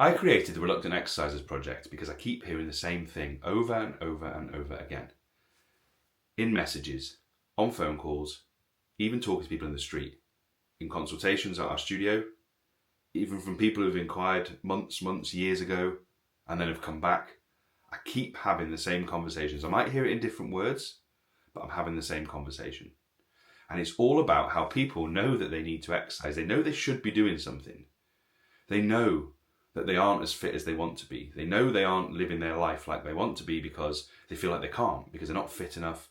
I created the Reluctant Exercisers project because I keep hearing the same thing over and over and over again. In messages, on phone calls, even talking to people in the street, in consultations at our studio, even from people who've inquired months, years ago, and then have come back. I keep having the same conversations. I might hear it in different words, but I'm having the same conversation. And it's all about how people know that they need to exercise. They know they should be doing something. They know that they aren't as fit as they want to be. They know they aren't living their life like they want to be because they feel like they can't, because they're not fit enough.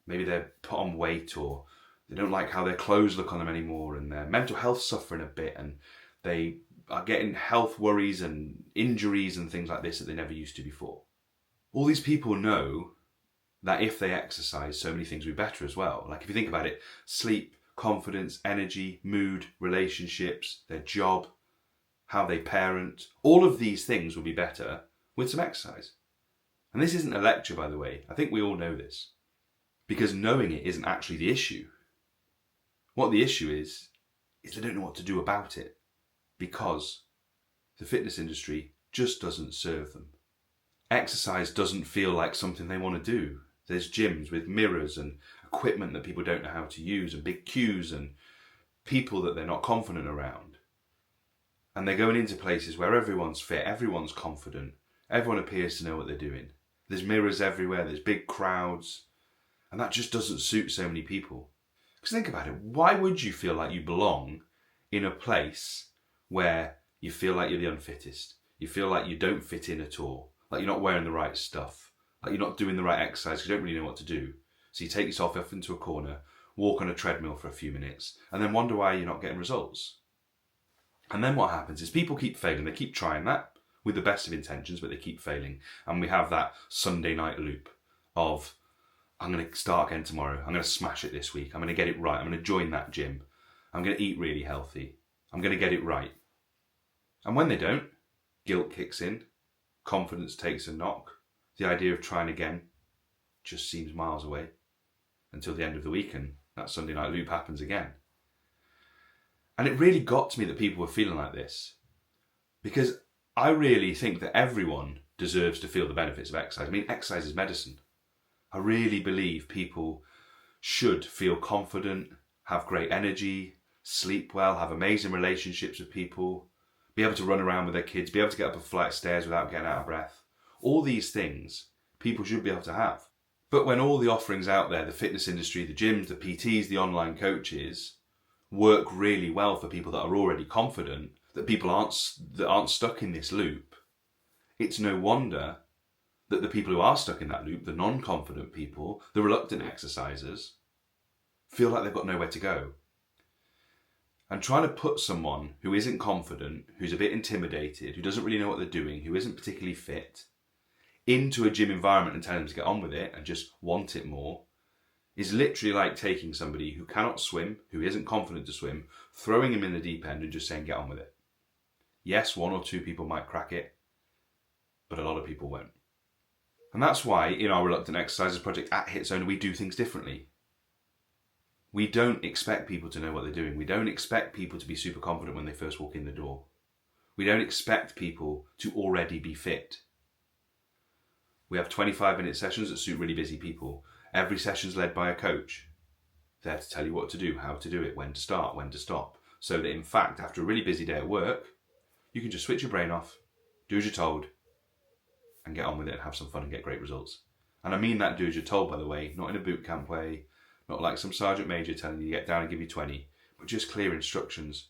Maybe they're put on weight, or they don't like how their clothes look on them anymore, and their mental health suffering a bit, and they are getting health worries and injuries and things like this that they never used to before. All these people know that if they exercise, so many things will be better as well. Like if you think about it, sleep, confidence, energy, mood, relationships, their job, how they parent, all of these things will be better with some exercise. And this isn't a lecture, by the way. I think we all know this. Because knowing it isn't actually the issue. What the issue is they don't know what to do about it. Because the fitness industry just doesn't serve them. Exercise doesn't feel like something they want to do. There's gyms with mirrors and equipment that people don't know how to use, and big queues, and people that they're not confident around. And they're going into places where everyone's fit, everyone's confident, everyone appears to know what they're doing. There's mirrors everywhere, there's big crowds, and that just doesn't suit so many people. Because think about it, why would you feel like you belong in a place where you feel like you're the unfittest? You feel like you don't fit in at all, like you're not wearing the right stuff, like you're not doing the right exercise because you don't really know what to do. So you take yourself off into a corner, walk on a treadmill for a few minutes, and then wonder why you're not getting results. And then what happens is people keep failing. They keep trying that with the best of intentions, but they keep failing. And we have that Sunday night loop of, I'm going to start again tomorrow. I'm going to smash it this week. I'm going to get it right. I'm going to join that gym. I'm going to eat really healthy. I'm going to get it right. And when they don't, guilt kicks in. Confidence takes a knock. The idea of trying again just seems miles away until the end of the week, and that Sunday night loop happens again. And it really got to me that people were feeling like this, because I really think that everyone deserves to feel the benefits of exercise. I mean, exercise is medicine. I really believe people should feel confident, have great energy, sleep well, have amazing relationships with people, be able to run around with their kids, be able to get up a flight of stairs without getting out of breath. All these things people should be able to have. But when all the offerings out there, the fitness industry, the gyms, the PTs, the online coaches, work really well for people that are already confident, that people aren't stuck in this loop, it's no wonder that the people who are stuck in that loop, the non-confident people, the reluctant exercisers, feel like they've got nowhere to go. And trying to put someone who isn't confident, who's a bit intimidated, who doesn't really know what they're doing, who isn't particularly fit, into a gym environment and telling them to get on with it and just want it more, is literally like taking somebody who cannot swim, who isn't confident to swim, throwing him in the deep end and just saying, get on with it. Yes, 1 or 2 people might crack it, but a lot of people won't. And that's why in our Reluctant Exercisers project at Hitsona, we do things differently. We don't expect people to know what they're doing. We don't expect people to be super confident when they first walk in the door. We don't expect people to already be fit. We have 25-minute sessions that suit really busy people. Every session's led by a coach. There to tell you what to do, how to do it, when to start, when to stop. So that in fact, after a really busy day at work, you can just switch your brain off, do as you're told, and get on with it and have some fun and get great results. And I mean that do as you're told, by the way, not in a boot camp way, not like some sergeant major telling you to get down and give you 20, but just clear instructions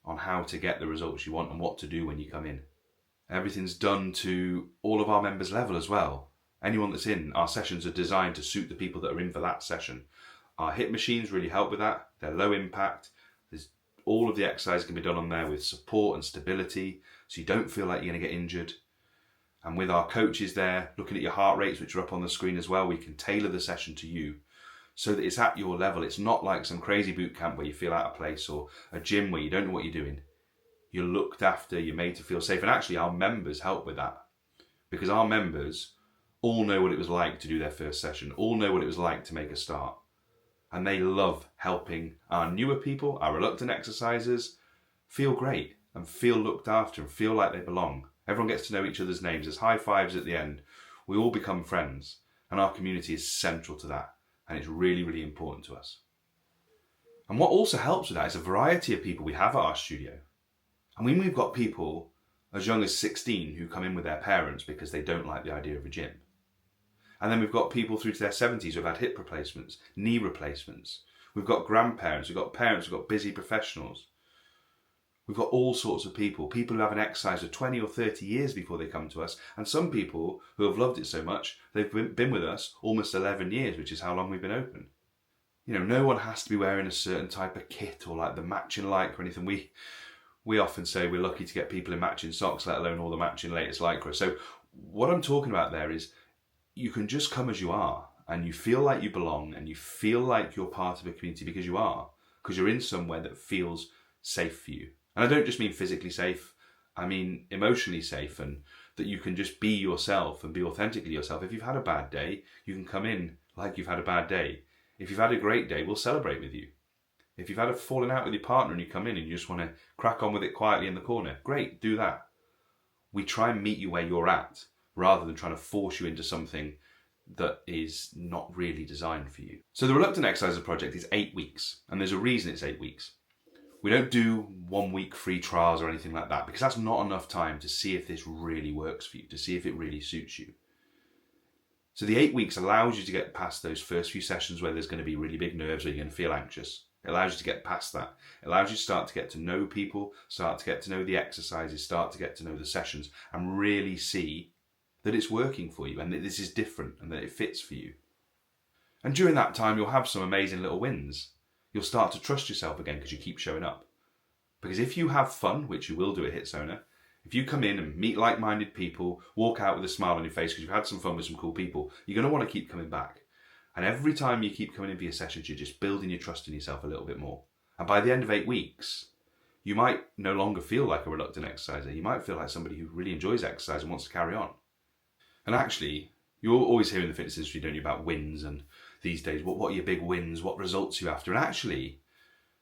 on how to get the results you want and what to do when you come in. Everything's done to all of our members' level as well. Anyone that's in, our sessions are designed to suit the people that are in for that session. Our HIIT machines really help with that. They're low impact. All of the exercise can be done on there with support and stability, so you don't feel like you're going to get injured. And with our coaches there, looking at your heart rates, which are up on the screen as well, we can tailor the session to you so that it's at your level. It's not like some crazy boot camp where you feel out of place, or a gym where you don't know what you're doing. You're looked after, you're made to feel safe. And actually our members help with that, because our members all know what it was like to do their first session, all know what it was like to make a start. And they love helping our newer people, our reluctant exercisers, feel great and feel looked after and feel like they belong. Everyone gets to know each other's names. There's high fives at the end. We all become friends, and our community is central to that, and it's really, really important to us. And what also helps with that is a variety of people we have at our studio. I mean, we've got people as young as 16 who come in with their parents because they don't like the idea of a gym. And then we've got people through to their 70s who've had hip replacements, knee replacements. We've got grandparents, we've got parents, we've got busy professionals. We've got all sorts of people who haven't exercised for 20 or 30 years before they come to us. And some people who have loved it so much, they've been with us almost 11 years, which is how long we've been open. You know, no one has to be wearing a certain type of kit or like the matching lycra or anything. We often say we're lucky to get people in matching socks, let alone all the matching latest lycra. So what I'm talking about there is you can just come as you are and you feel like you belong and you feel like you're part of a community because you are, because you're in somewhere that feels safe for you. And I don't just mean physically safe, I mean emotionally safe, and that you can just be yourself and be authentically yourself. If you've had a bad day, you can come in like you've had a bad day. If you've had a great day, we'll celebrate with you. If you've had a falling out with your partner and you come in and you just want to crack on with it quietly in the corner, great, do that. We try and meet you where you're at rather than trying to force you into something that is not really designed for you. So the Reluctant Exerciser project is 8 weeks, and there's a reason it's 8 weeks. We don't do 1 week free trials or anything like that because that's not enough time to see if this really works for you, to see if it really suits you. So the 8 weeks allows you to get past those first few sessions where there's going to be really big nerves or you're going to feel anxious. It allows you to get past that. It allows you to start to get to know people, start to get to know the exercises, start to get to know the sessions, and really see that it's working for you and that this is different and that it fits for you. And during that time, you'll have some amazing little wins. You'll start to trust yourself again because you keep showing up. Because if you have fun, which you will do at Hitsona, if you come in and meet like-minded people, walk out with a smile on your face because you've had some fun with some cool people, you're going to want to keep coming back. And every time you keep coming in for your sessions, you're just building your trust in yourself a little bit more. And by the end of 8 weeks, you might no longer feel like a reluctant exerciser. You might feel like somebody who really enjoys exercise and wants to carry on. And actually, you're always hearing in the fitness industry, don't you, about wins and these days, what are your big wins, what results are you after? And actually,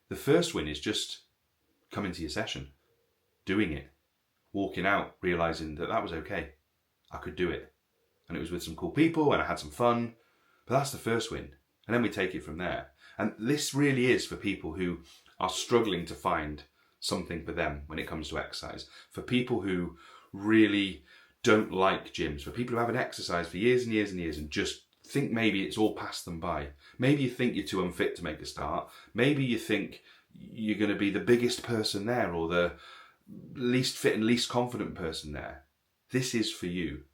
the first win is just coming to your session, doing it, walking out, realising that that was okay. I could do it. And it was with some cool people and I had some fun. But that's the first win. And then we take it from there. And this really is for people who are struggling to find something for them when it comes to exercise. For people who really don't like gyms. For people who haven't exercised for years and years and years and just think maybe it's all passed them by. Maybe you think you're too unfit to make a start. Maybe you think you're going to be the biggest person there or the least fit and least confident person there. This is for you.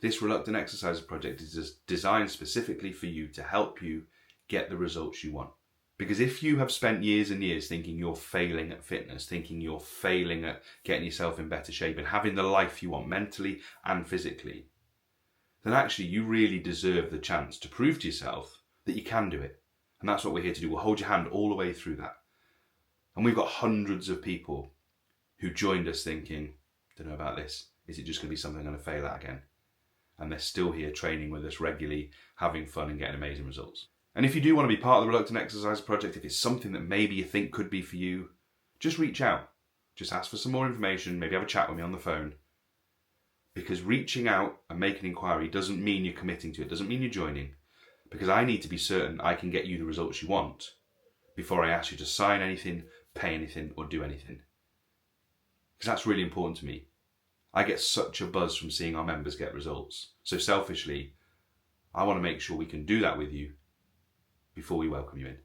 This Reluctant Exerciser project is designed specifically for you to help you get the results you want. Because if you have spent years and years thinking you're failing at fitness, thinking you're failing at getting yourself in better shape and having the life you want mentally and physically, then actually you really deserve the chance to prove to yourself that you can do it. And that's what we're here to do. We'll hold your hand all the way through that. And we've got hundreds of people who joined us thinking, don't know about this. Is it just going to be something I'm going to fail at again? And they're still here training with us regularly, having fun and getting amazing results. And if you do want to be part of the Reluctant Exerciser project, if it's something that maybe you think could be for you, just reach out. Just ask for some more information, maybe have a chat with me on the phone. Because reaching out and making an inquiry doesn't mean you're committing to it, doesn't mean you're joining. Because I need to be certain I can get you the results you want before I ask you to sign anything, pay anything, or do anything. Because that's really important to me. I get such a buzz from seeing our members get results. So selfishly, I want to make sure we can do that with you before we welcome you in.